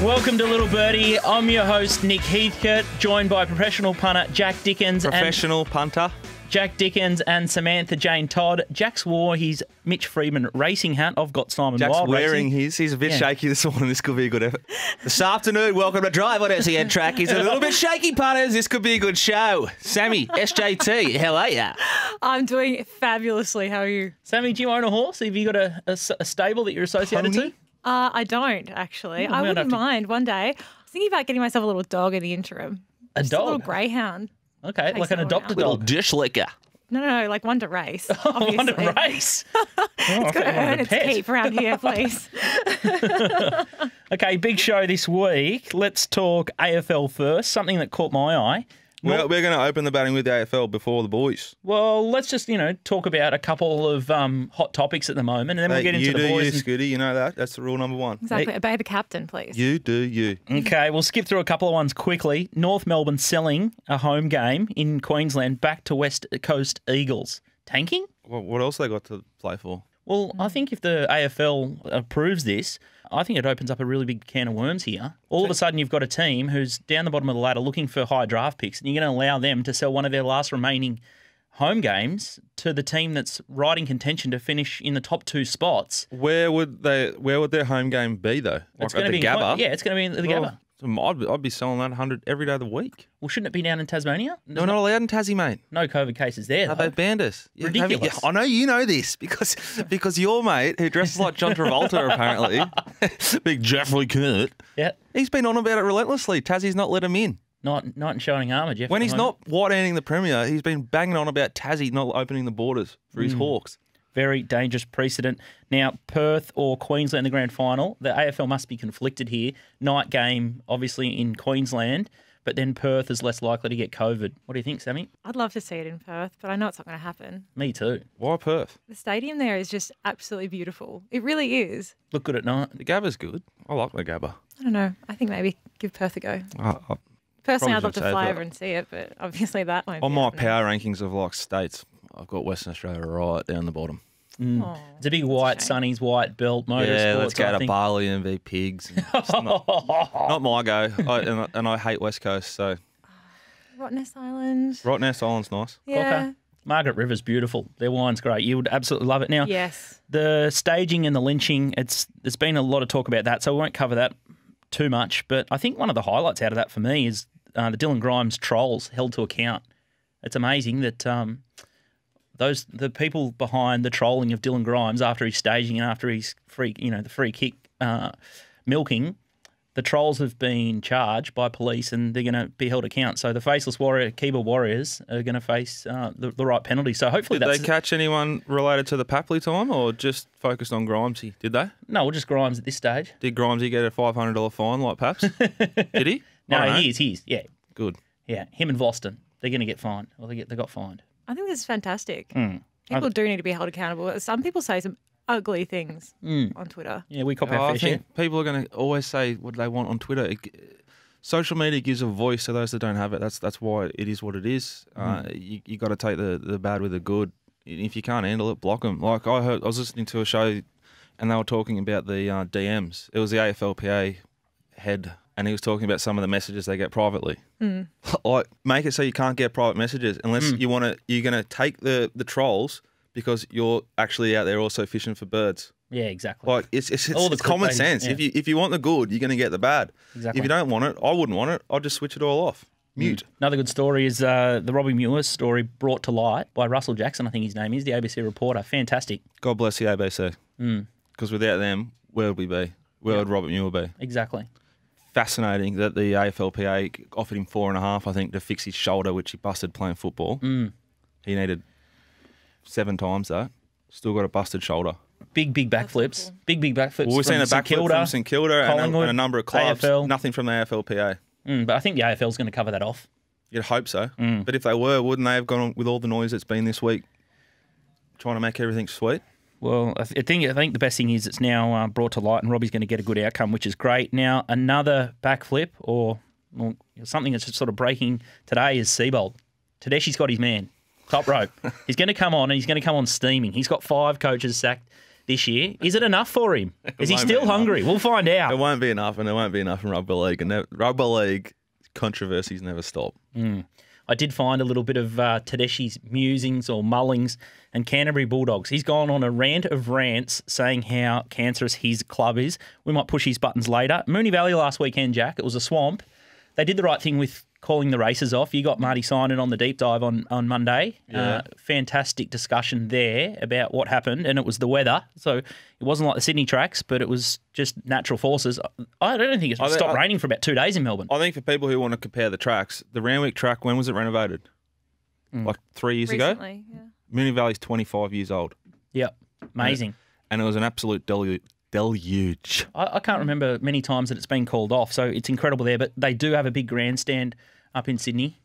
Welcome to Little Birdie. I'm your host, Nick Heathcote, joined by professional punter Jack Dickens. Jack Dickens and Samantha Jane Todd. Jack's wore his Mitch Freedman racing hat. I've got Simon Jack's Wild wearing racing. his. He's a bit shaky this morning. This could be a good effort. This afternoon, welcome to Drive on SEN Track. He's a little bit shaky, punters. This could be a good show. Sammy, SJT, how are ya? I'm doing fabulously. How are you? Sammy, do you own a horse? Have you got a stable that you're associated Pony? to? I don't, actually. I wouldn't mind one day. I was thinking about getting myself a little dog in the interim. A Just dog? A little greyhound. Okay, like an Chasing adopted around. Little dog. dish licker. No, like one to race, I obviously. want to race. It's got to earn its keep around here, please. Okay, big show this week. Let's talk AFL first, something that caught my eye. We're going to open the batting with the AFL before the boys. Well, let's just, talk about a couple of hot topics at the moment, and then we'll get into the boys. You, Scooty, you know that. That's the rule number one. Exactly. Obey the captain, please. You do you. Okay, we'll skip through a couple of ones quickly. North Melbourne selling a home game in Queensland back to West Coast Eagles. Tanking? What else they got to play for? Well, I think if the AFL approves this, I think it opens up a really big can of worms here. All of a sudden, you've got a team who's down the bottom of the ladder looking for high draft picks, and you're going to allow them to sell one of their last remaining home games to the team that's right in contention to finish in the top two spots. Where would their home game be though? It's Like going at to the be Gabba? Yeah, it's going to be in the Gabba. I'd be selling that 100 every day of the week. Well, shouldn't it be down in Tasmania? No, we're not allowed in Tassie, mate. No COVID cases there. No, though. they've banned us. Ridiculous. I know you know this because your mate, who dresses like John Travolta apparently, big Jeffrey Kurt, Yeah. he's been on about it relentlessly. Tassie's not let him in. Not in showing armour, Jeff. When he's not white-handing the Premier, he's been banging on about Tassie not opening the borders for his Hawks. Very dangerous precedent. Now, Perth or Queensland, the grand final, the AFL must be conflicted here. Night game, obviously, in Queensland, but then Perth is less likely to get COVID. What do you think, Sammy? I'd love to see it in Perth, but I know it's not going to happen. Me too. Why Perth? The stadium there is just absolutely beautiful. It really is. Look good at night. The Gabba's good. I like the Gabba. I don't know. I think maybe give Perth a go. I Personally, I'd love to shouldn't say fly that. over and see it, but obviously that won't On be my happening. power rankings of like states, I've got Western Australia right down the bottom. Oh, It's a big white shame. Sunnies, white belt, motorsports. Yeah, let's go I to think. Bali and be pigs. It's not my go. And I hate West Coast, so Rottnest Island. Rottnest Island's nice. Yeah. Okay. Margaret River's beautiful. Their wine's great. You would absolutely love it. Now, Yes. the staging and the lynching, there's been a lot of talk about that, so we won't cover that too much. But I think one of the highlights out of that for me is the Dylan Grimes trolls held to account. It's amazing that the people behind the trolling of Dylan Grimes after his staging and after his the free kick milking, the trolls have been charged by police and they're going to be held to account. So the faceless keyboard warriors are going to face the right penalty. So hopefully Did that's they catch anyone related to the Papley time or just focused on Grimesy? Did they? no, we'll just Grimes at this stage. Did Grimesy get a $500 fine like Paps? Did he? I don't know. No, he is. Yeah, Good. yeah. Him and Voston, they're going to get fined. Well, they got fined. I think this is fantastic. People do need to be held accountable. Some people say some ugly things on Twitter. Yeah, we cop I our fair share. think people are going to always say what they want on Twitter. Social media gives a voice to those that don't have it. That's why it is what it is. You got to take the bad with the good. If you can't handle it, block them. Like I was listening to a show, and they were talking about the DMs. It was the AFLPA head, and he was talking about some of the messages they get privately. Like make it so you can't get private messages unless you're going to take the trolls because you're actually out there also fishing for birds. Yeah, exactly. Like it's All the common clickbait, sense. yeah. If you want the good, you're going to get the bad. Exactly. If you don't want it, I wouldn't want it. I'd just switch it all off. Mute. Another good story is the Robbie Muir story brought to light by Russell Jackson, I think his name is, the ABC reporter. Fantastic. God bless the ABC. Because without them, where would we be? Where would Robert Muir be? Exactly. Fascinating that the AFLPA offered him 4.5, I think, to fix his shoulder, which he busted playing football. He needed 7 times that. Still got a busted shoulder. Big backflips. Big backflips. Well, we've seen a backflip from St Kilda and a number of clubs. AFL. Nothing from the AFLPA. But I think the AFL's going to cover that off. You'd hope so. But if they were, wouldn't they have gone on with all the noise that's been this week, trying to make everything sweet? Well, I think the best thing is it's now brought to light and Robbie's going to get a good outcome, which is great. Now, another backflip or something that's just sort of breaking today is Seabold. Tedeschi's got his man. Top rope. He's going to come on and he's going to come on steaming. He's got 5 coaches sacked. this year. Is it enough for him? Is he won't still be enough. hungry? We'll find out. It won't be enough, and it won't be enough in rugby league. And rugby league controversies never stop. I did find a little bit of Tedeschi's musings or mullings and Canterbury Bulldogs. He's gone on a rant of rants saying how cancerous his club is. We might push his buttons later. Moonee Valley last weekend, Jack, it was a swamp. They did the right thing with calling the races off. You got Marty Synan on the deep dive on Monday. Yeah. Fantastic discussion there about what happened, and it was the weather. So it wasn't like the Sydney tracks, but it was just natural forces. I don't think it stopped raining for about 2 days in Melbourne. I think for people who want to compare the tracks, the Randwick track, when was it renovated? Like 3 years ago? Recently, yeah. Moonee Valley's 25 years old. Yep, amazing. And it was an absolute deluge. I can't remember many times that it's been called off, so it's incredible there. But they do have a big grandstand up in Sydney.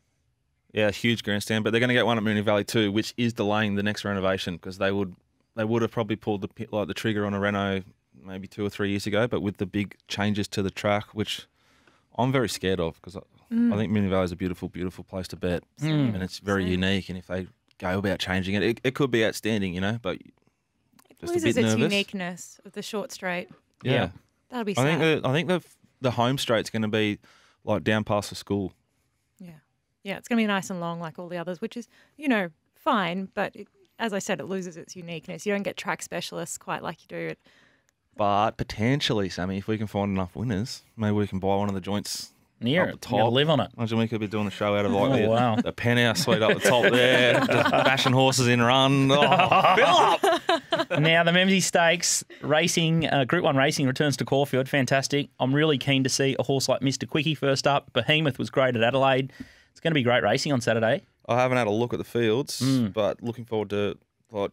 Yeah, huge grandstand, but they're going to get one at Moonee Valley too, which is delaying the next renovation because they would have probably pulled the trigger on a reno maybe 2 or 3 years ago, but with the big changes to the track, which I'm very scared of because I think Moonee Valley is a beautiful, beautiful place to bet, and it's very unique. And if they go about changing it, it could be outstanding, you know, but just Loses a bit its nervous. uniqueness of the short straight. Yeah. That'll be I sad. think the home straight's going to be like down past the school. Yeah, it's going to be nice and long like all the others, which is, fine. But as I said, it loses its uniqueness. You don't get track specialists quite like you do at But potentially, Sammy, if we can find enough winners, maybe we can buy one of the joints Near up it. the You gotta top. live on it. Imagine we could be doing a show out of like Oh, wow. the penthouse suite up the top there, just bashing horses in run. Oh, fill up! Now, the Memsie Stakes racing, Group 1 racing returns to Caulfield. Fantastic. I'm really keen to see a horse like Mr. Quickie first up. Behemoth was great at Adelaide. It's going to be great racing on Saturday. I haven't had a look at the fields, but looking forward to like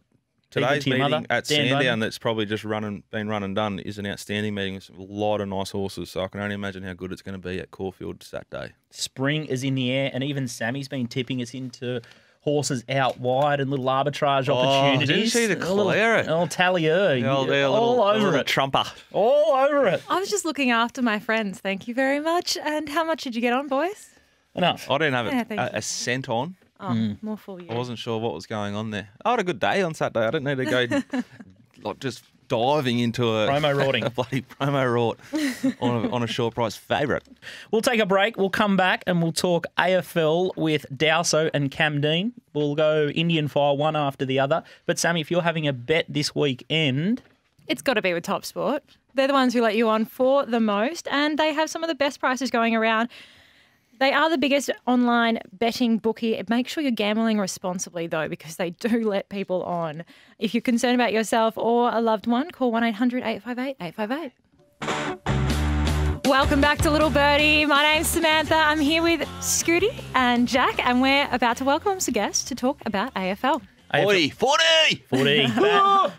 Keep it today's to your meeting mother, at Dan Sandown. Bowden. That's probably just been run and done. Is an outstanding meeting with a lot of nice horses. So I can only imagine how good it's going to be at Caulfield Saturday. Spring is in the air, and even Sammy's been tipping us into horses out wide and little arbitrage opportunities. did you see the Claret? Little Tallier. All over it. Trumper. All over it. I was just looking after my friends. Thank you very much. And how much did you get on, boys? Enough. I didn't have Yeah, thank you. a cent on. Oh, more for you. I wasn't sure what was going on there. I had a good day on Saturday. I didn't need to go like just diving into a Promo rorting. a bloody promo rort on a short price favourite. We'll take a break. We'll come back and we'll talk AFL with Dowson and Cam Dean. We'll go Indian file one after the other. But, Sammy, if you're having a bet this weekend... It's got to be with Top Sport. They're the ones who let you on for the most, and they have some of the best prices going around. They are the biggest online betting bookie. Make sure you're gambling responsibly, though, because they do let people on. If you're concerned about yourself or a loved one, call 1-800-858-858. Welcome back to Little Birdie. My name's Samantha. I'm here with Scooty and Jack, and we're about to welcome some guests to talk about AFL. 40! 40.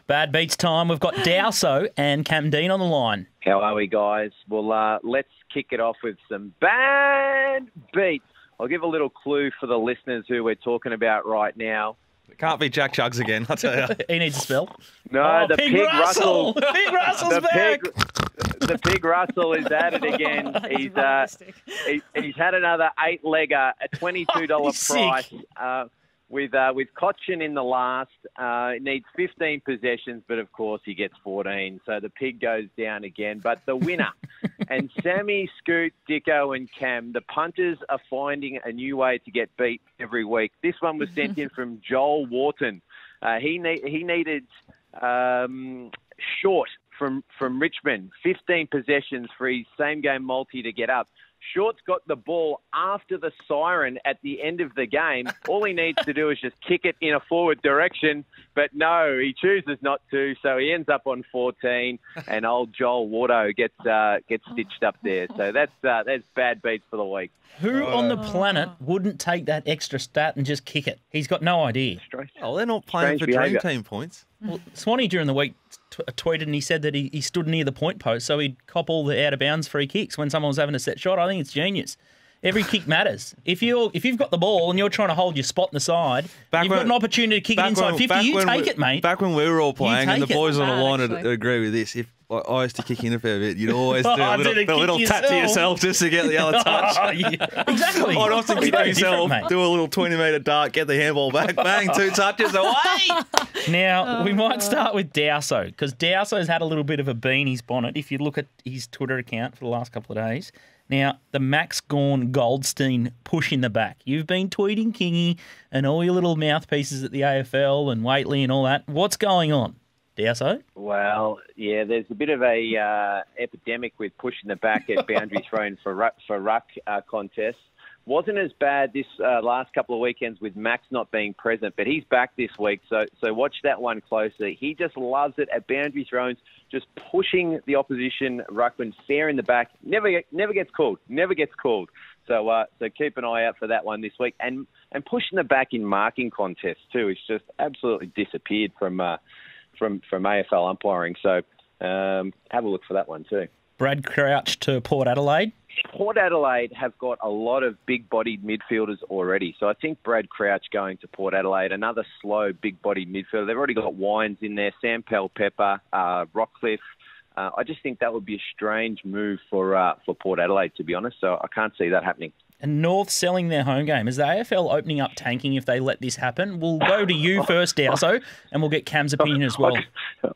Bad beats time. We've got Dowson and Cam Dean on the line. How are we, guys? Well, let's kick it off with some bad beats. I'll give a little clue for the listeners who we're talking about right now. It can't be Jack Chugs again, I tell you. He needs a spell. No, the Pig Pig Russell. Russell. Pig Russell's back. The Pig Russell is at it again. He's had another 8-legger, a $22 He's price. sick. With Cochin in the last, it needs 15 possessions, but of course he gets 14. So the pig goes down again. But the winner, and Sammy, Scoot, Dicko and Cam, the punters are finding a new way to get beat every week. This one was sent in from Joel Wharton. He needed Short from Richmond, 15 possessions for his same-game multi to get up. Short's got the ball after the siren at the end of the game. All he needs to do is just kick it in a forward direction. But no, he chooses not to, so he ends up on 14, and old Joel Wardo gets stitched up there. So that's bad beats for the week. Who on the planet wouldn't take that extra stat and just kick it? He's got no idea. Oh, they're not playing Strange for Dream behaviour. Team points. Well, Swanee during the week tweeted and he said that he stood near the point post so he'd cop all the out-of-bounds free kicks when someone was having a set shot. I think it's genius. Every kick matters. If you've got the ball and you're trying to hold your spot in the side, you've got an opportunity to kick it inside 50. You take it, mate. Back when we were all playing, and the take it. boys on the Bad, line actually. would agree with this. If like, I used to kick in a fair bit. You'd always do Oh, a little tap to yourself just to get the other touch. Oh, yeah. Exactly. I'd often It's kick very yourself, different, mate. do a little 20-metre dart, get the handball back, bang, 2 touches away. Now, we might start with Dowso, because Dowso's had a little bit of a bee in his bonnet if you look at his Twitter account for the last couple of days. Now, the Max Gawn Goldstein push in the back. You've been tweeting Kingy and all your little mouthpieces at the AFL and Waitley and all that. What's going on, Dowso? Well, yeah, there's a bit of a epidemic with pushing the back at boundary thrown for ruck contests. Wasn't as bad this last couple of weekends with Max not being present, but he's back this week, so watch that one closely. He just loves it at boundary throws, just pushing the opposition ruckman fair in the back. Never gets called. So keep an eye out for that one this week. And pushing the back in marking contests too. It's just absolutely disappeared from AFL umpiring. So have a look for that one too. Brad Crouch to Port Adelaide. Port Adelaide have got a lot of big-bodied midfielders already. So I think Brad Crouch going to Port Adelaide, another slow, big-bodied midfielder. They've already got Wines in there, Sam Pepper, Rockcliffe. I just think that would be a strange move for Port Adelaide, to be honest. So I can't see that happening. And North selling their home game. Is the AFL opening up tanking if they let this happen? We'll go to you first, Dowso, and we'll get Cam's opinion as well. I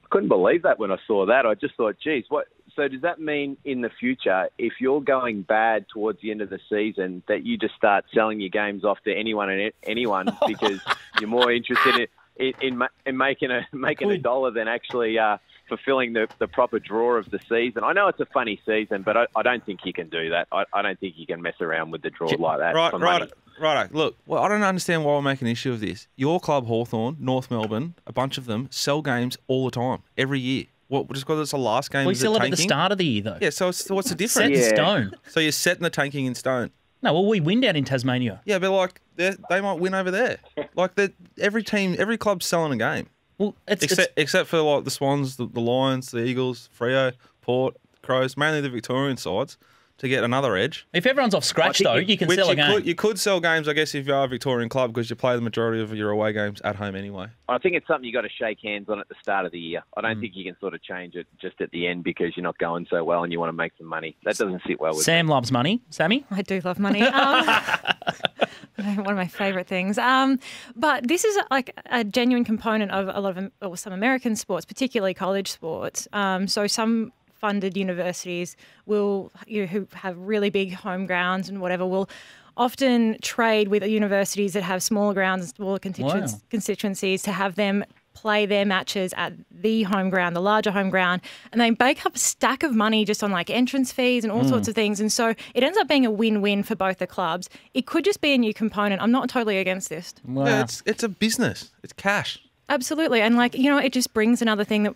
couldn't believe that when I saw that. I just thought, geez, what? So does that mean in the future, if you're going bad towards the end of the season, that you just start selling your games off to anyone because you're more interested in making a dollar than actually fulfilling the proper draw of the season? I know it's a funny season, but I don't think you can do that. I don't think you can mess around with the draw like that. Right. Look, I don't understand why we make an issue of this. Your club, Hawthorn, North Melbourne, a bunch of them sell games all the time, every year. What, just because it's the last game? We sell it at the start of the year, though. Yeah, so what's the difference? Set in stone. So you're setting the tanking in stone. No, well, we win down in Tasmania. Yeah, but like they might win over there. Like every club's selling a game. Well, except for like the Swans, the Lions, the Eagles, Freo, Port, Crows, mainly the Victorian sides, to get another edge. If everyone's off scratch, though, you can sell a game. You could sell games, I guess, if you are a Victorian club, because you play the majority of your away games at home anyway. I think it's something you got to shake hands on at the start of the year. I don't think you can sort of change it just at the end because you're not going so well and you want to make some money. That doesn't sit well with Sam loves money. Sammy? I do love money. One of my favourite things. But this is like a genuine component of a lot of some American sports, particularly college sports. So some funded universities who have really big home grounds and whatever will often trade with universities that have smaller grounds and smaller constituencies to have them play their matches at the home ground, the larger home ground, and they bake up a stack of money just on like entrance fees and all sorts of things. And so it ends up being a win-win for both the clubs. It could just be a new component. I'm not totally against this. Wow. Yeah, it's a business. It's cash. Absolutely. And it just brings another thing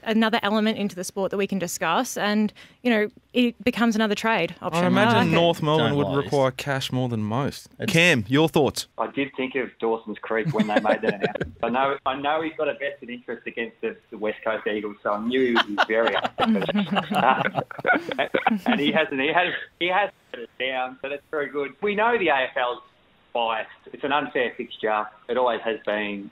another element into the sport that we can discuss, and, it becomes another trade option. I imagine North Melbourne would require cash more than most. Cam, your thoughts? I did think of Dawson's Creek when they made that announcement. I know he's got a vested interest against the West Coast Eagles, so I knew he would be very upset. And he has it down, so that's very good. We know the AFL's biased. It's an unfair fixture. It always has been.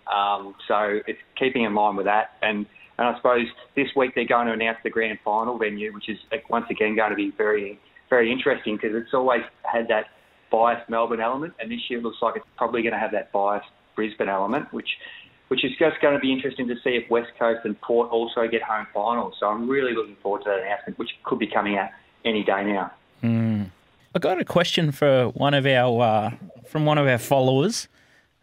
So it's keeping in line with that. And I suppose this week they're going to announce the grand final venue, which is once again going to be very, very interesting because it's always had that biased Melbourne element, and this year it looks like it's probably going to have that biased Brisbane element, which is just going to be interesting to see if West Coast and Port also get home finals. So I'm really looking forward to that announcement, which could be coming out any day now. I got a question for one of our followers.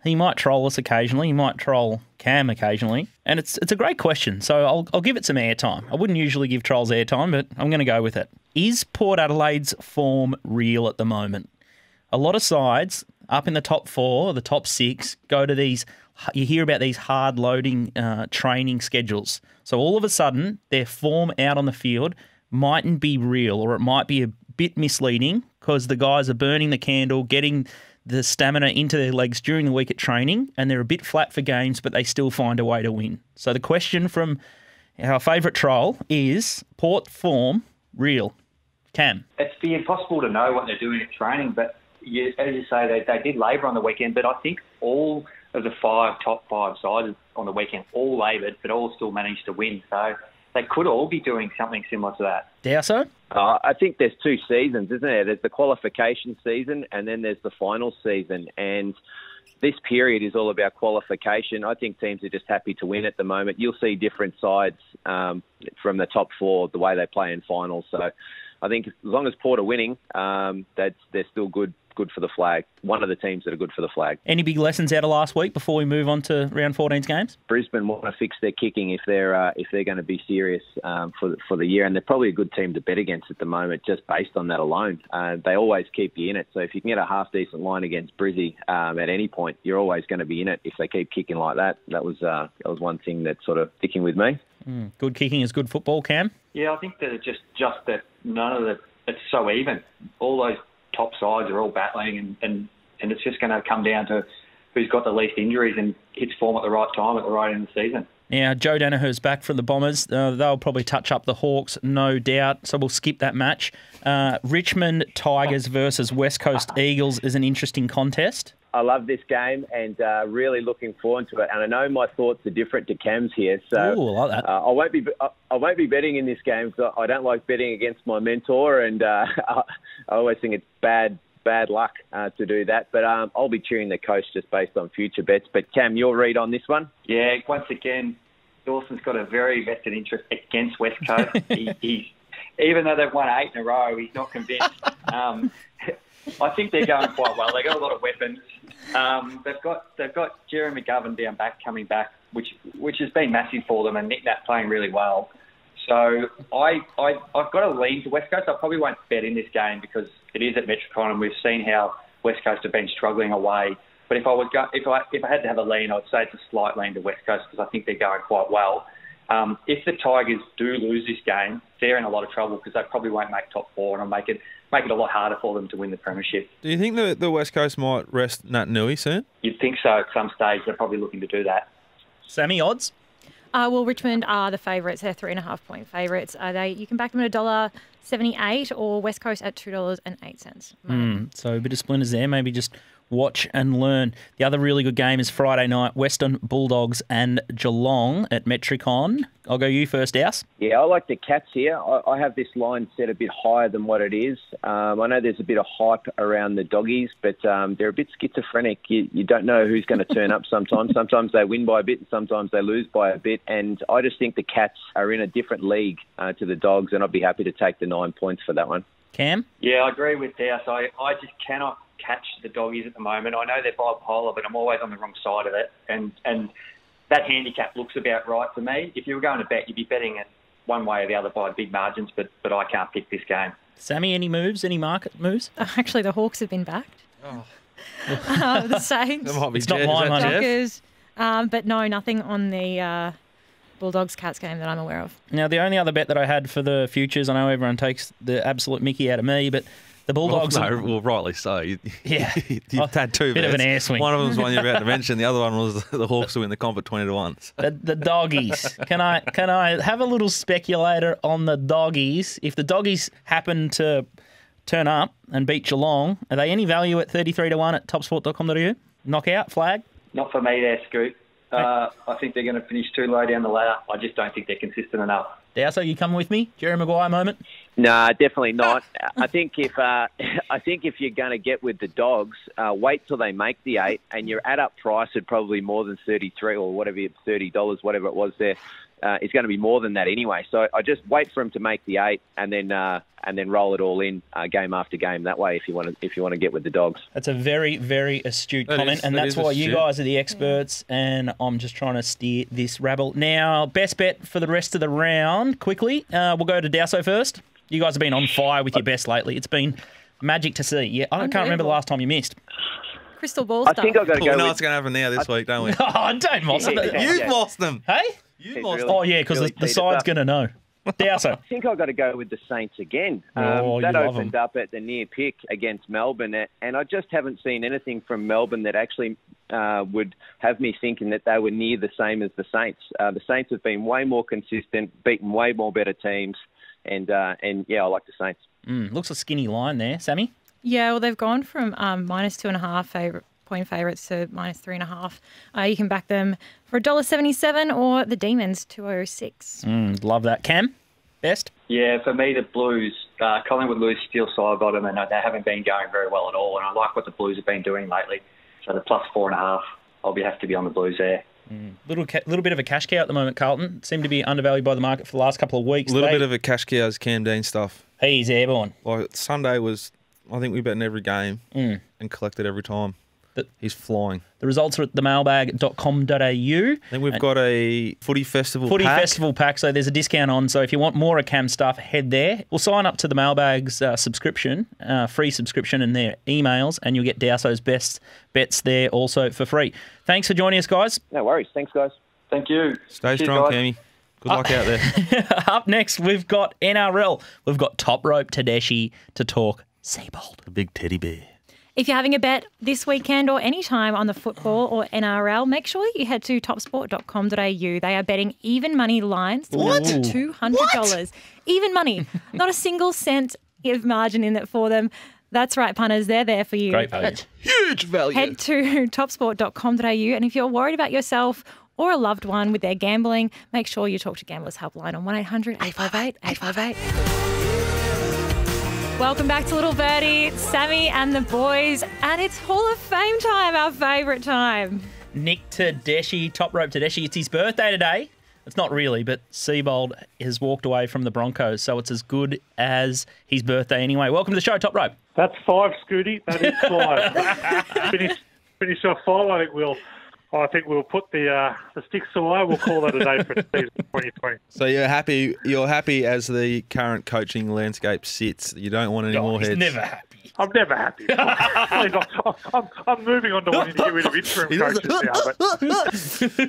He might troll us occasionally. He might troll Cam occasionally, and it's a great question. So I'll give it some airtime. I wouldn't usually give trolls airtime, but I'm going to go with it. Is Port Adelaide's form real at the moment? A lot of sides up in the top 4, the top 6 go to these. You hear about these hard loading training schedules. So all of a sudden, their form out on the field mightn't be real, or it might be a bit misleading because the guys are burning the candle, getting the stamina into their legs during the week at training, and they're a bit flat for games, but they still find a way to win. So the question from our favourite troll is, Port form real? Cam? It's impossible to know what they're doing at training, but as you say, they did labour on the weekend, but I think all of the top five sides on the weekend all laboured, but all still managed to win. So they could all be doing something similar to that. Dowso? I think there's two seasons, isn't there? There's the qualification season and then there's the final season. And this period is all about qualification. I think teams are just happy to win at the moment. You'll see different sides from the top four, the way they play in finals. So I think as long as Port are winning, they're still good for the flag. One of the teams that are good for the flag. Any big lessons out of last week before we move on to round 14's games? Brisbane want to fix their kicking if they're going to be serious for the year, and they're probably a good team to bet against at the moment, just based on that alone. They always keep you in it. So if you can get a half decent line against Brizzy at any point, you're always going to be in it if they keep kicking like that. That was one thing that's sort of sticking with me. Good kicking is good football, Cam. Yeah, I think that it's just that none of it's so even. All those top sides are all battling, and it's just going to come down to who's got the least injuries and hits form at the right time at the right end of the season. Now, Joe Danaher's back from the Bombers. They'll probably touch up the Hawks, no doubt, so we'll skip that match. Richmond Tigers versus West Coast Eagles is an interesting contest. I love this game and really looking forward to it. And I know my thoughts are different to Cam's here, so Ooh, I like that. I won't be betting in this game because I don't like betting against my mentor, and I always think it's bad luck to do that. But I'll be cheering the coast just based on future bets. But Cam, your read on this one? Yeah, once again, Dawson's got a very vested interest against West Coast. He's even though they've won 8 in a row, he's not convinced. I think they're going quite well. They've got a lot of weapons. They've got Jeremy McGovern coming back, which has been massive for them, and Nick Nat playing really well. So I've got to lean to West Coast. I probably won't bet in this game because it is at Metricon, and we've seen how West Coast have been struggling away. But if I had to have a lean, I'd say it's a slight lean to West Coast because I think they're going quite well. If the Tigers do lose this game, they're in a lot of trouble because they probably won't make top 4, and it'll make it a lot harder for them to win the premiership. Do you think the West Coast might rest Nat Nui soon? You'd think so at some stage. They're probably looking to do that. Sammy, odds? Well, Richmond are the favourites. They're 3.5-point favourites. You can back them at $1.78 or West Coast at $2.08. So a bit of splinters there. Maybe just watch and learn. The other really good game is Friday night, Western Bulldogs and Geelong at Metricon. I'll go you first, Dowse. Yeah, I like the Cats here. I have this line set a bit higher than what it is. I know there's a bit of hype around the Doggies, but they're a bit schizophrenic. You don't know who's going to turn up sometimes. Sometimes they win by a bit and sometimes they lose by a bit. And I just think the Cats are in a different league to the Dogs, and I'd be happy to take the 9 points for that one. Cam? Yeah, I agree with Dowse. I just cannot catch the Doggies at the moment. I know they're bipolar, but I'm always on the wrong side of it. And that handicap looks about right to me. If you were going to bet, you'd be betting it one way or the other by big margins, but I can't pick this game. Sammy, any moves? Any market moves? Actually, the Hawks have been backed. Oh. The Saints. That might be It's not my money. Dockers. But no, nothing on the Bulldogs-Cats game that I'm aware of. Now, the only other bet that I had for the futures, I know everyone takes the absolute mickey out of me, but the Bulldogs... Well, rightly so. Yeah. You've had two bit bets. of an air swing. One of them was one you're about to mention. The other one was the Hawks to win the comp at 20-1. The Doggies. Can I have a little speculator on the Doggies? If the Doggies happen to turn up and beat Geelong, are they any value at 33-1 at topsport.com.au? Knockout, flag? Not for me there, Scoot. I think they're going to finish too low down the ladder. I just don't think they're consistent enough. Dowse, you coming with me? Jerry Maguire moment? No, definitely not. I think if you're going to get with the Dogs, wait till they make the 8, and your add-up price would probably more than $33 or whatever, $30, whatever it was there. It's going to be more than that anyway. So I just wait for them to make the 8, and then roll it all in game after game. That way, if you want to get with the Dogs. That's a very, very astute comment, and that's why you guys are the experts, and I'm just trying to steer this rabble. Now, best bet for the rest of the round, quickly. We'll go to Dowso first. You guys have been on fire with your best lately. It's been magic to see. Yeah, I can't remember the last time you missed. Crystal ball stuff. I think I've got to go. We know what's going to happen now this week, don't we? Oh, don't moss them. You've lost them. Hey? You've lost them. Oh, yeah, because the side's going to know. Dowso. I think I've got to go with the Saints again. That opened up at the near pick against Melbourne, and I just haven't seen anything from Melbourne that actually would have me thinking that they were near the same as the Saints. The Saints have been way more consistent, beaten way more better teams, and yeah, I like the Saints. Looks a skinny line there, Sammy. Yeah, well, they've gone from -2.5 point favourites to -3.5. You can back them for $1.77 or the Demons 206. Love that. Cam, best? Yeah, for me, the Blues, Collingwood lose Steel side bottom, and they haven't been going very well at all. And I like what the Blues have been doing lately. So the +4.5, I'll have to be on the Blues there. Little bit of a cash cow at the moment, Carlton. Seem to be undervalued by the market for the last couple of weeks. A little bit of a cash cow's Cam Dean stuff. He's airborne. Like Sunday was, I think we bet in every game and collected every time. He's flying. The results are at themailbag.com.au. I think we've got a footy festival pack. So there's a discount on. So if you want more of Cam stuff, head there. We'll sign up to the Mailbag's subscription, free subscription in their emails, and you'll get Dowso's best bets there also for free. Thanks for joining us, guys. No worries. Thanks, guys. Thank you. Stay Cheers, strong, guys. Cammy. Good luck out there. Up next, we've got NRL. We've got Top Rope Tedeschi to talk Seabold. The big teddy bear. If you're having a bet this weekend or any time on the football or NRL, make sure you head to topsport.com.au. They are betting even money lines to up to $200. Even money. Not a single cent of margin in it for them. That's right, punters. They're there for you. Great value. Huge value. Head to topsport.com.au, and if you're worried about yourself or a loved one with their gambling, make sure you talk to Gamblers Helpline on 1-800-858-858. Welcome back to Little Birdie, Sammy and the boys, and it's Hall of Fame time, our favourite time. Nick Tedeschi, Top Rope Tedeschi. It's his birthday today. It's not really, but Seabold has walked away from the Broncos, so it's as good as his birthday anyway. Welcome to the show, Top Rope. That's 5, Scooty. That is 5. finish off 5. I think we'll put the sticks away. We'll call that a day for season 2020. So you're happy as the current coaching landscape sits. You don't want any more heads. He's never happy. I'm never happy. I'm moving on to wanting to get rid of interim coaches now. But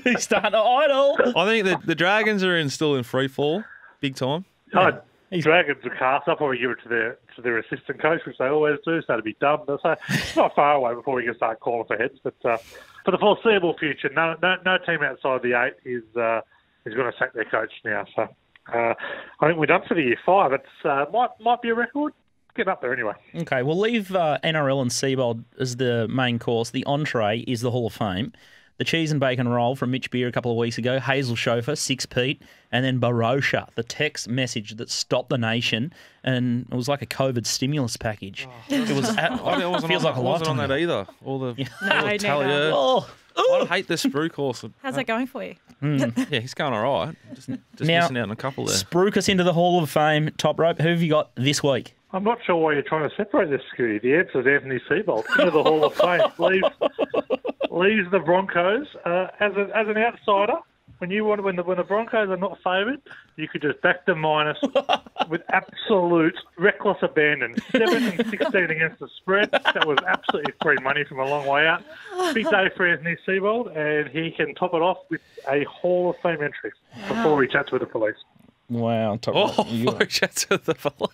He's starting to idle. I think the Dragons are still in free fall, big time. Dragons are cast. I'll probably give it to their assistant coach, which they always do. So that'd be dumb. So it's not far away before we can start calling for heads. But for the foreseeable future, no team outside the 8 is going to sack their coach now. So I think we're done for the year 5. It's might be a record. Get up there anyway. Okay, we'll leave NRL and Seabold as the main course. The entree is the Hall of Fame. The cheese and bacon roll from Mitch Beer a couple of weeks ago, Hazel Chauffeur, 6 Pete, and then Barosha, the text message that stopped the nation, and it was like a COVID stimulus package. It was. Feels like a I wasn't on that either. All the Talia. I hate the Spruik course. How's that going for you? Yeah, he's going all right. Just Now, missing out on a couple there. Spruik us into the Hall of Fame, Top Rope. Who have you got this week? I'm not sure why you're trying to separate this, Scooty. The answer is Anthony Seabold into the Hall of Fame. Leaves the Broncos as an outsider. When the Broncos are not favoured, you could just back the minus with absolute reckless abandon. 7-16 against the spread. That was absolutely free money from a long way out. Big day for Anthony Seabold, and he can top it off with a Hall of Fame entry before he chats with the police. Wow, Top Rope. Oh, chats with the police.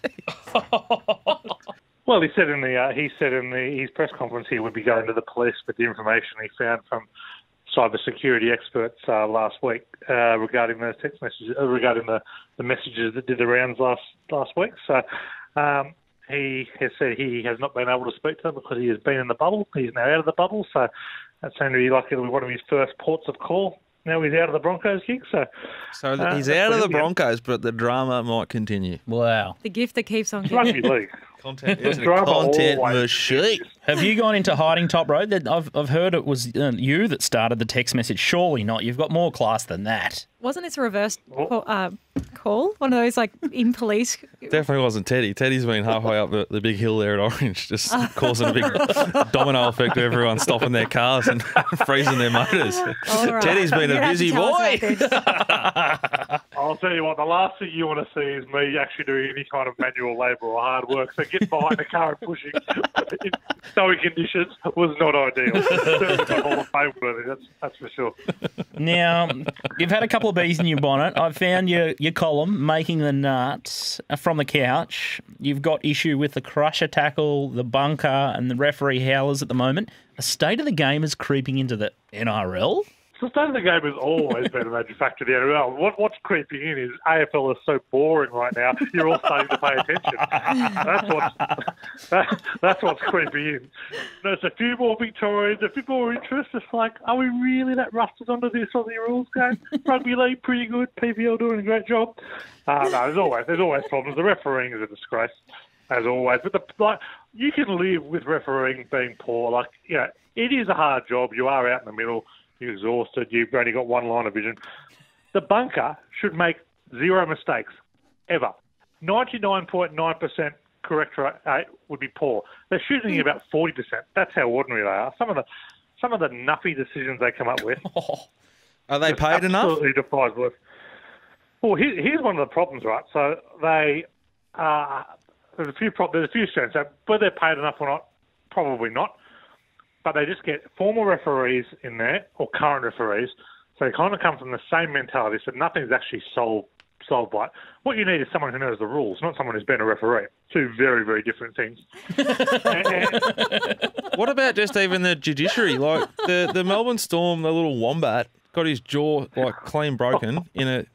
Well, he said in his press conference he would be going to the police with the information he found from cybersecurity experts last week regarding those text messages, regarding the messages that did the rounds last week. So he has said he has not been able to speak to them because he has been in the bubble. He's now out of the bubble, so that seemed to be like it'll be one of his first ports of call. Now he's out of the Broncos gig, so he's out of the Broncos, but the drama might continue. Wow. The gift that keeps on giving. Rugby league. Content always machine. Have you gone into hiding, Top Road? I've heard it was you that started the text message. Surely not. You've got more class than that. Wasn't this a reverse call? One of those like in police. Definitely wasn't Teddy. Teddy's been halfway up the big hill there at Orange, just causing a big domino effect to everyone stopping their cars and freezing their motors. Right. Teddy's been a busy boy. I'll tell you what, the last thing you want to see is me actually doing any kind of manual labour or hard work. So getting behind the car and pushing in snowy conditions was not ideal. Certainly not Hall of Fame worthy, that's for sure. Now, you've had a couple of bees in your bonnet. I've found your column, Making the Nuts, from the couch. You've got issue with the crusher tackle, the bunker, and the referee howlers at the moment. A state of the game is creeping into the NRL. The state of the game has always been a major factor in the NRL. What's creeping in is AFL is so boring right now, you're all starting to pay attention. That's what's creeping in. There's a few more Victorians, a few more interest. It's like, are we really that rusted onto this Aussie rules game? Rugby league, pretty good. PVL doing a great job. No, there's always problems. The refereeing is a disgrace, as always. But you can live with refereeing being poor. It is a hard job. You are out in the middle. You're exhausted. You've only got one line of vision. The bunker should make zero mistakes, ever. 99.9% correct rate would be poor. They're shooting about 40%. That's how ordinary they are. Some of the nuffy decisions they come up with. Are they paid enough? Absolutely defies worth. Well, here's one of the problems, right? So there's a few strengths. Whether they're paid enough or not, probably not. But they just get former referees in there, or current referees, so they kind of come from the same mentality, so nothing's actually solved by it. What you need is someone who knows the rules, not someone who's been a referee. Two very, very different things. What about just even the judiciary? Like the Melbourne Storm, the little wombat, got his jaw clean broken in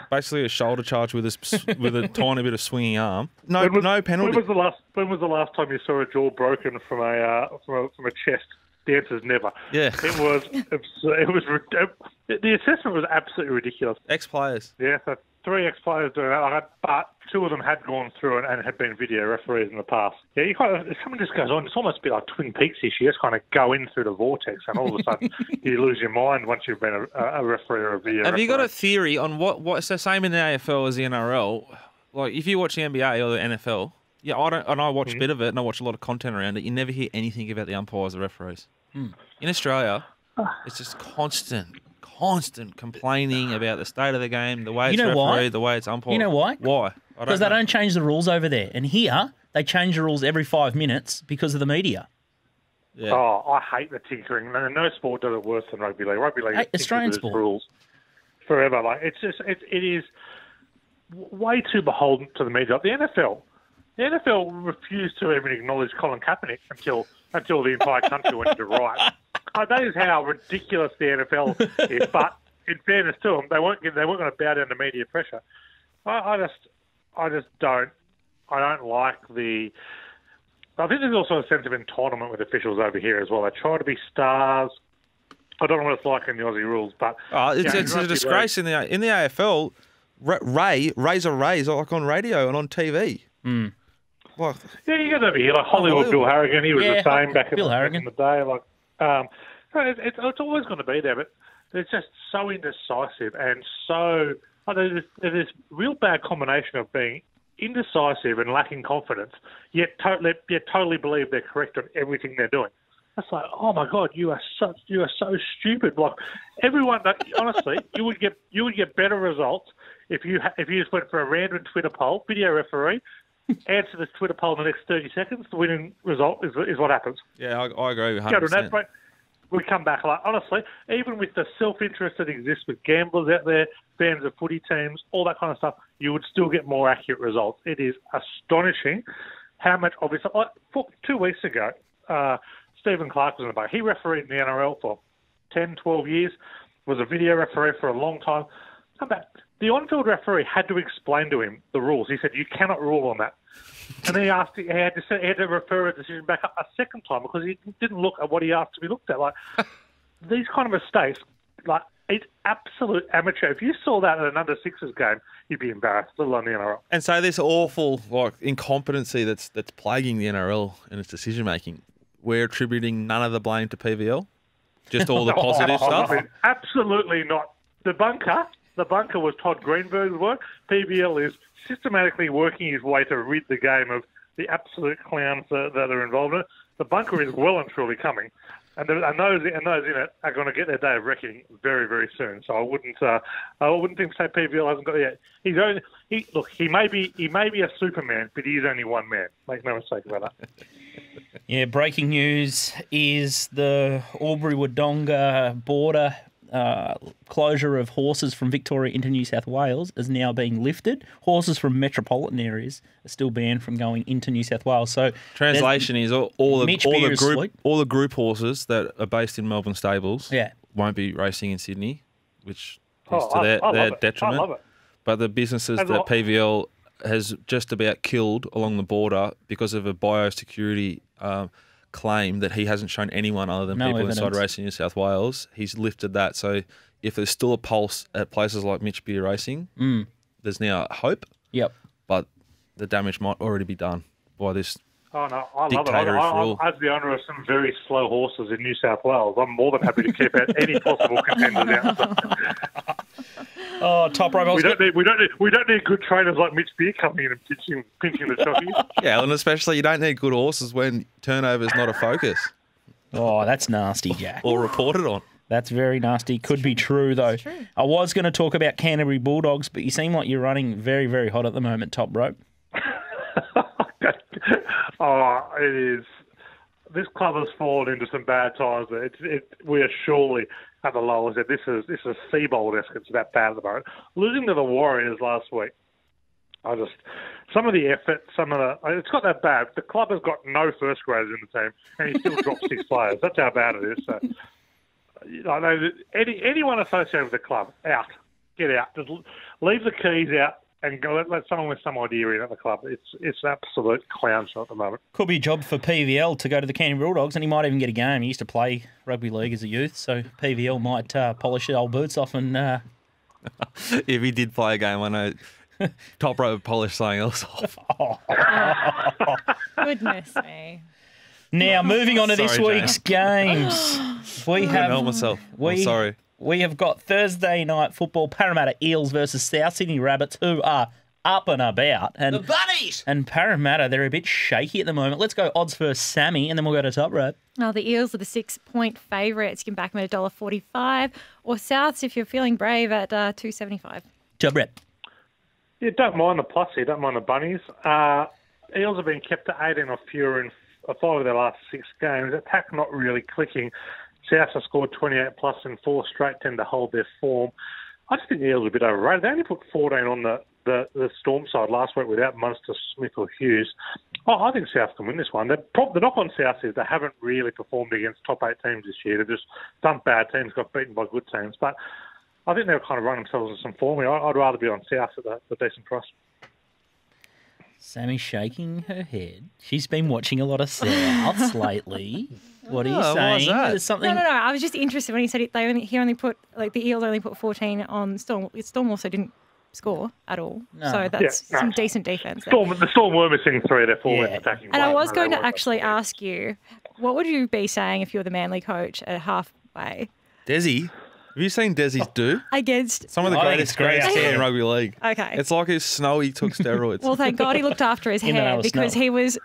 basically a shoulder charge with a tiny bit of swinging arm. No penalty. When was the last time you saw a jaw broken from a chest? The answer is never. Yeah. It was. The assessment was absolutely ridiculous. Ex-players. Yeah, so 3 ex-players doing that, but 2 of them had gone through and had been video referees in the past. Yeah, you if someone just goes on, it's almost a bit like Twin Peaks issue. You just kind of go in through the vortex, and all of a sudden you lose your mind once you've been a referee or a video referee. Have you got a theory on what's the same in the AFL as the NRL? Like, if you watch the NBA or the NFL, yeah, I watch a bit of it, and I watch a lot of content around it. You never hear anything about the umpires or referees. In Australia, it's just constant complaining about the state of the game, the way it's refereed, the way it's umpired. You know why? Why? Because they don't change the rules over there. And here, they change the rules every 5 minutes because of the media. Yeah. Oh, I hate the tinkering. No sport does it worse than rugby league. Rugby league Australian sport rules forever. It is way too beholden to the media. The NFL refused to even acknowledge Colin Kaepernick until the entire country went into riot. That is how ridiculous the NFL is. But in fairness to them, they weren't going to bow down to media pressure. I just don't like the. I think there's also a sense of entitlement with officials over here as well. They try to be stars. I don't know what it's like in the Aussie rules, but it's a disgrace in the AFL. Razor Rays like on radio and on TV. Mm. Like, yeah, you got over here like Hollywood Bill Harrigan. He was the same back in the day. It's always going to be there, but they're just so indecisive and so. There's this real bad combination of being indecisive and lacking confidence, yet totally believe they're correct on everything they're doing. That's like, oh my God, you are so stupid. Like everyone, honestly, you would get better results if you just went for a random Twitter poll, video referee. Answer this Twitter poll in the next 30 seconds. The winning result is what happens. Yeah, I agree with 100%. We come back, honestly, even with the self-interest that exists with gamblers out there, fans of footy teams, all that kind of stuff, you would still get more accurate results. It is astonishing how much, obviously, 2 weeks ago, Stephen Clark was in the boat. He refereed in the NRL for 10, 12 years, was a video referee for a long time. Come back. The on-field referee had to explain to him the rules. He said, you cannot rule on that. And he had to refer a decision back up a second time because he didn't look at what he asked to be looked at. Like these kind of mistakes, it's absolute amateur. If you saw that at an under-sixes game, you'd be embarrassed, let alone the NRL. And so this awful incompetency that's plaguing the NRL and its decision-making, we're attributing none of the blame to PVL? Just all the positive stuff? Absolutely not. The bunker was Todd Greenberg's work. PVL is systematically working his way to rid the game of the absolute clowns that are involved in it. The bunker is well and truly coming, and those in it are going to get their day of reckoning very, very soon. So I wouldn't think say PVL hasn't got it yet. He may be a Superman, but he is only one man. Make no mistake about that. Yeah, breaking news is the Albury-Wodonga border closure of horses from Victoria into New South Wales is now being lifted. Horses from metropolitan areas are still banned from going into New South Wales. So translation is all the group horses that are based in Melbourne stables. Yeah, won't be racing in Sydney, which is Oh, to I their love it. detriment. I love it. But the businesses As that well. PVL has just about killed along the border because of a biosecurity claim that he hasn't shown anyone other than No people evidence. inside racing New South Wales, he's lifted that. So if there's still a pulse at places like Mitch Beer Racing, there's now hope, Yep. but the damage might already be done by this. Oh, no, I love it. Dictatorial rule. As the owner of some very slow horses in New South Wales, I'm more than happy to keep out any possible contenders out. Oh, top rope. We don't need good trainers like Mitch Beer coming in and pinching the jockeys. Yeah, and especially you don't need good horses when turnover is not a focus Oh, that's nasty, Jack. or reported on. That's very nasty. Could be true, though. true. I was going to talk about Canterbury Bulldogs, but you seem like you're running very, very hot at the moment, top rope. Oh, it is. This club has fallen into some bad times. We are surely at the lowest. This is Seabold-esque. It's that bad at the moment. Losing to the Warriors last week, some of the effort, it's got that bad. The club has got no first graders in the team, and he still dropped 6 players. That's how bad it is. So, I know that anyone associated with the club, out, get out. Just leave the keys out and go. Let someone with some idea in at the club. It's an absolute clown show at the moment. Could be a job for PVL to go to the Canterbury Bulldogs, and he might even get a game. He used to play rugby league as a youth, so PVL might polish his old boots off and... If he did play a game, I know top rope would polish something else off. Goodness me. Now, moving on to this Sorry, week's games. We I can't help myself. I'm sorry. We have got Thursday night football, Parramatta Eels versus South Sydney Rabbits, who are up and about. And, The Bunnies! And Parramatta, they're a bit shaky at the moment. Let's go odds first, Sammy, and then we'll go to top rope. Well, the Eels are the 6-point favourites. You can back them at $1.45, or Souths if you're feeling brave at $2.75. Top rope. Yeah, don't mind the plus here. Don't mind the bunnies. Eels have been kept to 18 or fewer in 5 of their last 6 games. Attack not really clicking. South have scored 28 plus in 4 straight, tend to hold their form. I just think the Eels are a bit overrated. They only put 14 on the Storm side last week without Munster, Smith or Hughes. I think South can win this one. The knock on South is they haven't really performed against top 8 teams this year. They've just done bad teams, got beaten by good teams. But I think they'll kind of run themselves into some form. I'd rather be on South at the decent price. Sammy's shaking her head. She's been watching a lot of Souths lately. What are you Oh, saying? why's that? There's something... No. I was just interested when he said the Eels only put 14 on Storm. Storm also didn't score at all. No. So that's Yeah, no. some decent defence there. The Storm were missing 3 of their forwards Yeah. attacking. And I right, was no, going they to weren't. actually ask you, what would you be saying if you were the Manly coach at halfway Desi, have you seen Desi's do? against... Some of the I think greatest it's great. grandstand in rugby league. Okay. It's like his Snowy took steroids. Well, thank God he looked after his In the hair Isle of because Snow. he was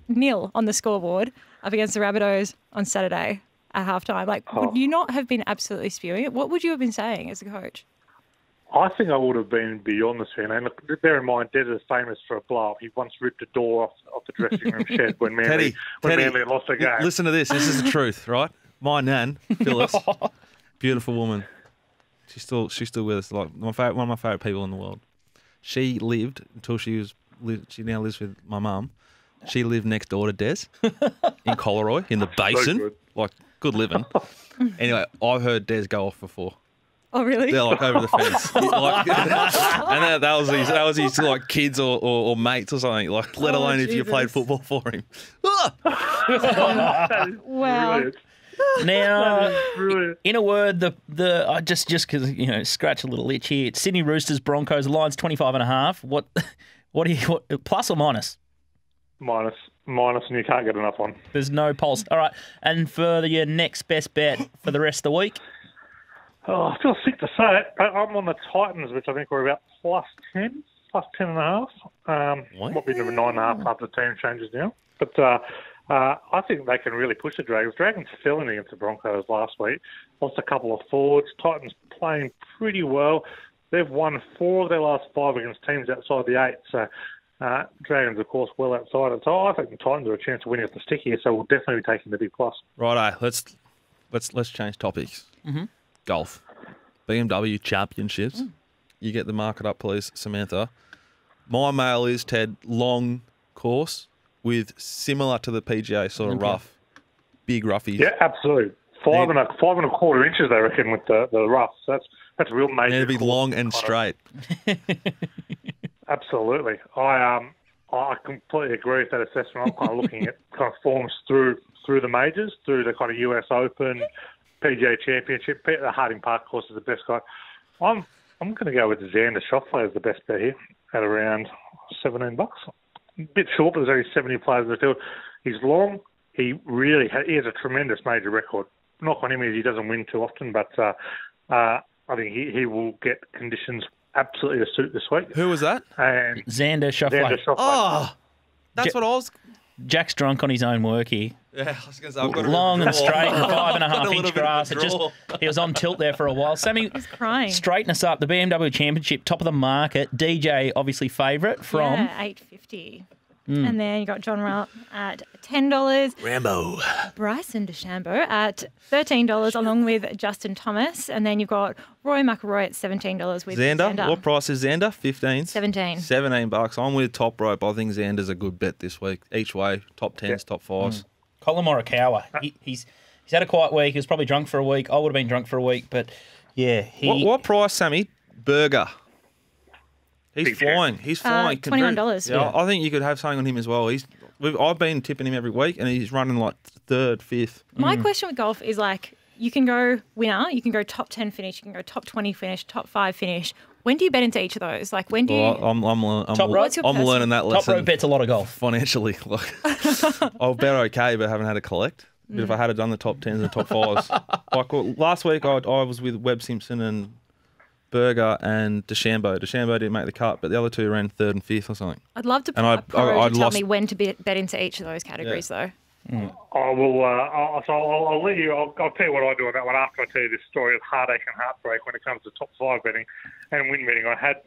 nil on the scoreboard up against the Rabbitohs on Saturday at halftime. Would you not have been absolutely spewing it? What would you have been saying as a coach? I think I would have been beyond the scene. And look, bear in mind, Des is famous for a blow-up. He once ripped a door off the dressing room shed when Manly lost a game. Listen to this. This is the truth, right? My nan, Phyllis, beautiful woman. She's still with us. Like one of my favourite people in the world. She lived until she now lives with my mum. She lived next door to Des in Coleroy in the basin. good. Like good living. Anyway, I've heard Des go off before. Oh, really? They're like over the fence, like, and that was his like kids or mates or something. Like, let alone if you played Jesus. football for him. Wow. Brilliant. Now, Brilliant. in a word, the just because scratch a little itch here. It's Sydney Roosters, Broncos, Lions 25.5. What plus or minus? Minus, and you can't get enough on. There's no pulse. All right, and for your next best bet for the rest of the week. Oh, I feel sick to say it. I'm on the Titans, which I think we're about plus 10, plus 10.5. What? Might be number 9.5 after the team changes now. But I think they can really push the Dragons. Dragons fell in against the Broncos last week. Lost a couple of forwards. Titans playing pretty well. They've won 4 of their last 5 against teams outside the 8. So Dragons, of course, well outside it. So I think the Titans are a chance to win at the stick here. So we'll definitely be taking the big plus. Righto, let's change topics. Mm-hmm. Golf, BMW Championships. You get the market up, please, Samantha. My mail is Ted long course with similar to the PGA sort of Okay. rough, big roughies. Yeah, absolutely. 5 and a quarter inches, they reckon, with the rough. So that's a real major. It'd be long and straight. Absolutely. I completely agree with that assessment. I'm kind of looking at kind of forms through the majors, through the kind of US Open, PGA Championship. The Harding Park course is the best guy. I'm going to go with Xander Schauffele as the best bet here at around $17. A bit short, but there's only 70 players in the field. He's long. He has a tremendous major record. Knock on him is he doesn't win too often, but I think he will get conditions absolutely to suit this week. Who was that? And Xander Schauffele. Oh, that's what I was... Jack's drunk on his own work here. Yeah, I was going to say, I've got Long and straight and 5.5 little inch bit of grass. a draw. He was on tilt there for a while. Sammy, He's crying. straighten us up. The BMW Championship, top of the market. DJ, obviously favourite from... Yeah, $8.50. And then you got John Rahm at $10. Rambo. Bryson DeChambeau at $13, along with Justin Thomas. And then you've got Roy McIlroy at $17 with Xander. What price is Xander? 15? 17. $17. I'm with top rope. I think Xander's a good bet this week. Each way, top 10s, top 5s. Colin Morikawa. He's had a quiet week. He was probably drunk for a week. I would have been drunk for a week, but yeah. What price, Sammy? Burger. He's flying. He's flying. $21. Yeah, I think you could have something on him as well. I've been tipping him every week, and he's running like third, fifth. My question with golf is like, you can go winner, you can go top 10 finish, you can go top 20 finish, top 5 finish. When do you bet into each of those? Like, when do you... I'm What's your personal- learning that lesson. Top rope bets a lot of golf. Financially. Like, I'll bet okay, but haven't had to collect. But if I had done the top 10s and the top 5s. Like last week, I was with Webb Simpson and Berger and DeChambeau. DeChambeau didn't make the cut, but the other two ran third and fifth or something. I'd love to And tell lost- me when to bet into each of those categories, though. I will. I'll let you. I'll tell you what I do on that one after I tell you this story of heartache and heartbreak when it comes to top 5 betting and win betting. I had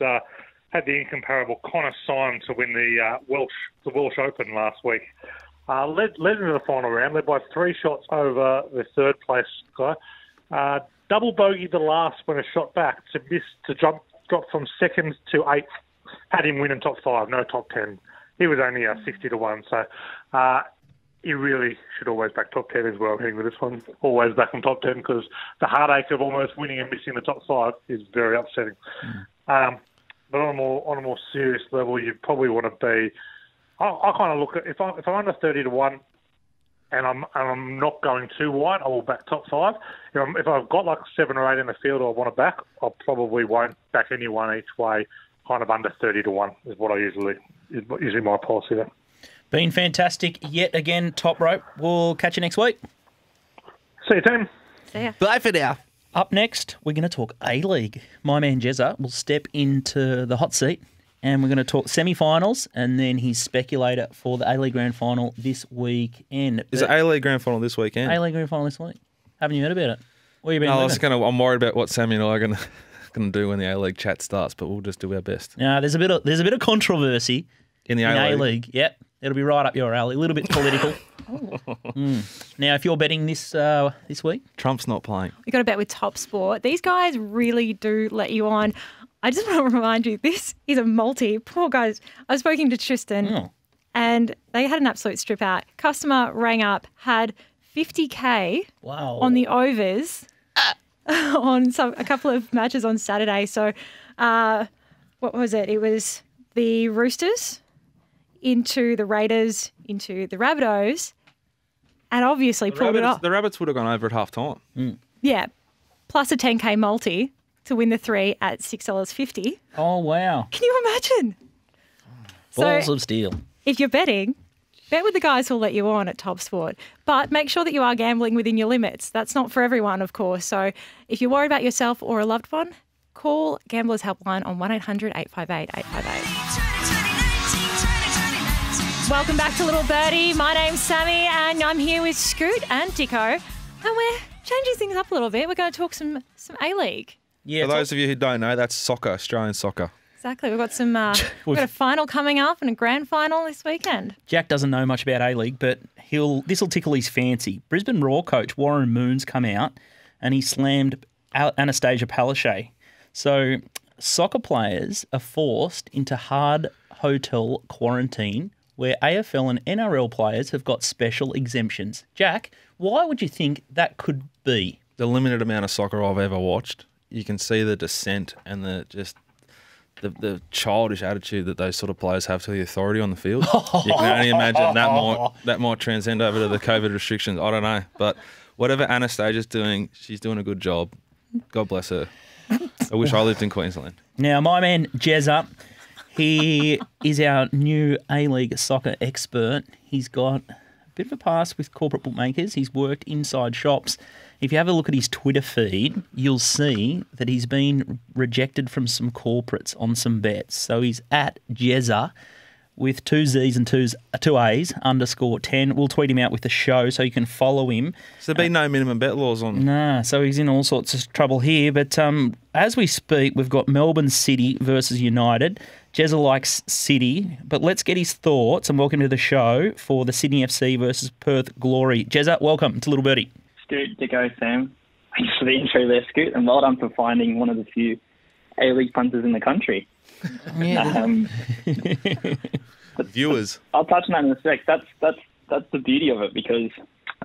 the incomparable Connor Syme to win the Welsh Open last week. Led into the final round, led by 3 shots over the third place guy. Double bogeyed the last when a shot back to drop from second to 8th. Had him win in top 5, no top 10. He was only 60 to 1. So he really should always back top 10 as well. Heading with this one, always back on top 10 because the heartache of almost winning and missing the top 5 is very upsetting. But on a more serious level, you probably want to be. I kind of look at if I'm under 30 to 1. And I'm not going too wide, I will back top 5. If I've got like 7 or 8 in the field I want to back, I probably won't back anyone each way. Kind of under 30 to 1 is what is usually my policy there. Been fantastic yet again, top rope. We'll catch you next week. See you, team. See ya. Bye for now. Up next, we're going to talk A-League. My man Jezza will step into the hot seat and we're going to talk semi-finals and then his speculator for the A-League Grand Final this weekend. Is it A-League Grand Final this weekend? A-League Grand Final this week. Haven't you heard about it? What have you been living? I'm worried about what Sammy and I are going to do when the A-League chat starts, but we'll just do our best. Now, there's a bit of controversy in the A-League. Yep, it'll be right up your alley. A little bit political. Now, if you're betting this week, Trump's not playing. We got to bet with Top Sport. These guys really do let you on. I just want to remind you, this is a multi. Poor guys. I was speaking to Tristan, and they had an absolute strip out. Customer rang up, had 50K on the overs on a couple of matches on Saturday. So, what was it? It was the Roosters into the Raiders into the Rabbitohs, and obviously pulled it off. The Rabbits would have gone over at half time. Yeah, plus a 10K multi to win the 3 at $6.50. Oh, wow. Can you imagine? Balls of steel. If you're betting, bet with the guys who'll let you on at Top Sport. But make sure that you are gambling within your limits. That's not for everyone, of course. So if you're worried about yourself or a loved one, call Gamblers Helpline on 1-800-858-858. Welcome back to Little Birdie. My name's Sammy and I'm here with Scoot and Dicko. And we're changing things up a little bit. We're going to talk some A-League. Yeah, for those of you who don't know, that's soccer, Australian soccer. Exactly. We've got we've got a final coming up and a grand final this weekend. Jack doesn't know much about A-League, but this will tickle his fancy. Brisbane Raw coach Warren Moon's come out and he slammed Anastasia Palaszczuk. So soccer players are forced into hard hotel quarantine where AFL and NRL players have got special exemptions. Jack, why would you think that could be? The limited amount of soccer I've ever watched, you can see the dissent and the childish attitude that those sort of players have to the authority on the field. You can only imagine that might transcend over to the COVID restrictions. I don't know, but whatever Anastasia's doing, she's doing a good job. God bless her. I wish I lived in Queensland. Now, my man Jezza, he is our new A-League soccer expert. He's got a bit of a past with corporate bookmakers. He's worked inside shops. If you have a look at his Twitter feed, you'll see that he's been rejected from some corporates on some bets. So he's at Jezza with 2 Z's and 2 A's _10. We'll tweet him out with the show so you can follow him. So there be no minimum bet laws on? Nah, so he's in all sorts of trouble here. But as we speak, we've got Melbourne City versus United. Jezza likes City, but let's get his thoughts and welcome to the show for the Sydney FC versus Perth Glory. Jezza, welcome to Little Birdie. Scoot, Dicko, Sam. Thanks for the intro there, Scoot, and well done for finding one of the few A-League punters in the country. Yeah. Viewers. I'll touch on that in a sec. That's the beauty of it, because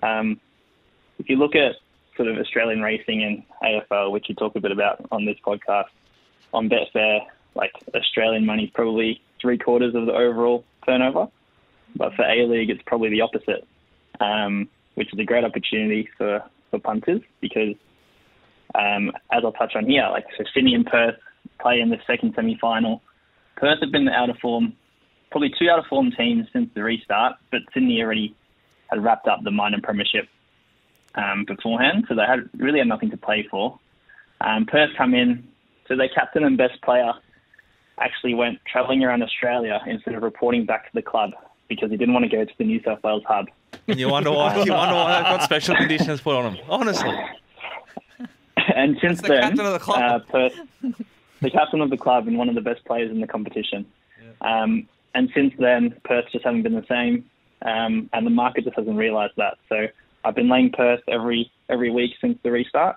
if you look at sort of Australian racing and AFL, which you talk a bit about on this podcast, on Betfair, like Australian money probably 3/4 of the overall turnover, but for A-League it's probably the opposite, which is a great opportunity for punters, because as I'll touch on here, like so Sydney and Perth play in the second semi-final. Perth have been the out of form, probably 2 out of form teams since the restart, but Sydney already had wrapped up the minor premiership beforehand, so they really had nothing to play for. Perth come in, so their captain and best player actually went travelling around Australia instead of reporting back to the club because he didn't want to go to the New South Wales hub. And you wonder why they've got special conditions put on them, honestly. And since then, captain of the club. Perth, the captain of the club and one of the best players in the competition. Yeah. And since then, Perth just haven't been the same, and the market just hasn't realised that. So I've been laying Perth every week since the restart,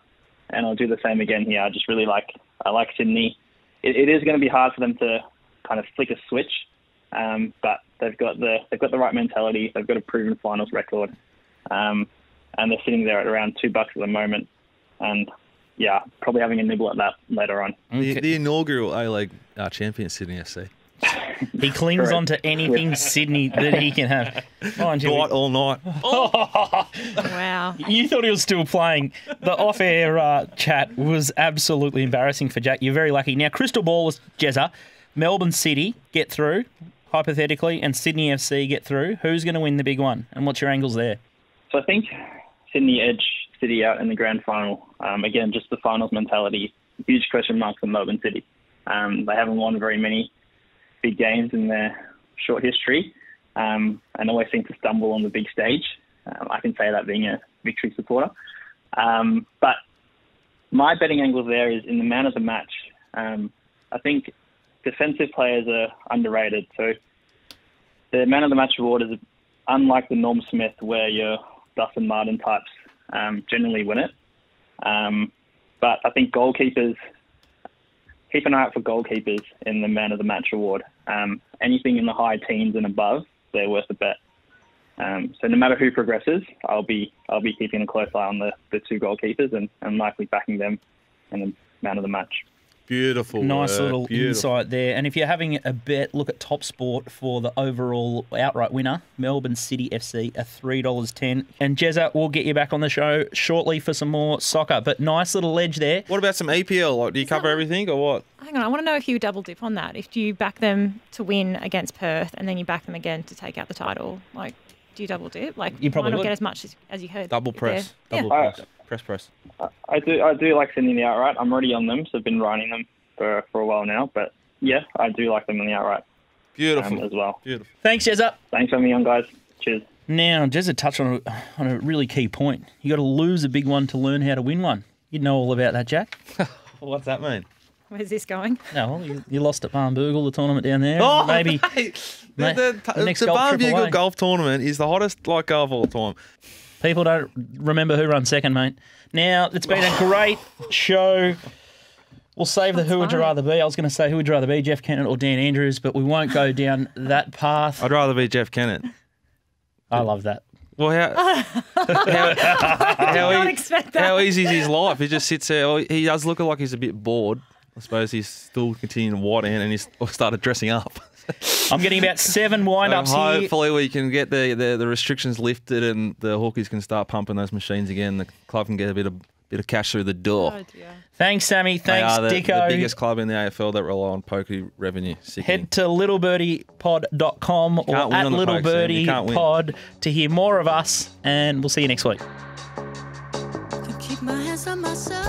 and I'll do the same again here. I like Sydney. It is going to be hard for them to kind of flick a switch, but they've got the right mentality. They've got a proven finals record, and they're sitting there at around $2 at the moment, and yeah, probably having a nibble at that later on. The inaugural A-League champion, Sydney FC. He clings on to anything Sydney that he can have. Night all night. Wow. You thought he was still playing. The off-air chat was absolutely embarrassing for Jack. You're very lucky. Now, crystal ball is Jezza. Melbourne City get through, hypothetically, and Sydney FC get through. Who's going to win the big one? And what's your angles there? So I think Sydney edge City out in the grand final. Again, just the finals mentality. Huge question marks on Melbourne City. They haven't won very many big games in their short history, and always seem to stumble on the big stage. I can say that being a Victory supporter. But my betting angle there is in the man of the match. I think defensive players are underrated. So the man of the match award is unlike the Norm Smith, where your Dustin Martin types generally win it. But I think goalkeepers, keep an eye out for goalkeepers in the man of the match award. Anything in the high teens and above, they're worth a bet. So no matter who progresses, I'll be keeping a close eye on the 2 goalkeepers and likely backing them in the man of the match. Beautiful. Nice little insight there. And if you're having a bet, look at Top Sport for the overall outright winner, Melbourne City FC, at $3.10. And Jezza, we'll get you back on the show shortly for some more soccer. But nice little edge there. What about some EPL? Like, do you cover everything or what? Hang on, I want to know if you double dip on that. If you back them to win against Perth and then you back them again to take out the title, like, do you double dip? Like, you probably might not would get as much as you heard. Double press. Yeah. Press. I do like Sydney in the outright. I'm already on them, so I've been riding them for a while now. But yeah, I do like them in the outright. Beautiful. As well. Beautiful. Thanks, Jezza. Thanks for having me on, guys. Cheers. Now, Jezza touched on a really key point. You got to lose a big one to learn how to win one. You know all about that, Jack. What's that mean? Where's this going? No, well, you lost at Barnbougle, the tournament down there. Oh, maybe the next the golf trip Barnbougle away. golf tournament is the hottest golf of all time. People don't remember who runs second, mate. Now, it's been a great show. We'll save the who would you rather be. I was going to say who would you rather be, Jeff Kennett or Dan Andrews, but we won't go down that path. I'd rather be Jeff Kennett. I love that. Well, not expect that. how easy is his life? He just sits there. Well, he does look like he's a bit bored. I suppose he's still continuing to white in and he's started dressing up. I'm getting about 7 wind-ups here. Hopefully we can get the restrictions lifted and the hookies can start pumping those machines again. The club can get a bit of cash through the door. Oh, dear. Thanks, Sammy. They Thanks, are Dicko. the biggest club in the AFL that rely on poker revenue. Sickening. Head to littlebirdie.com or can't win at on the poke, Sam. You can't win. littlebirdie.pod to hear more of us, and we'll see you next week. Keep my hands on myself.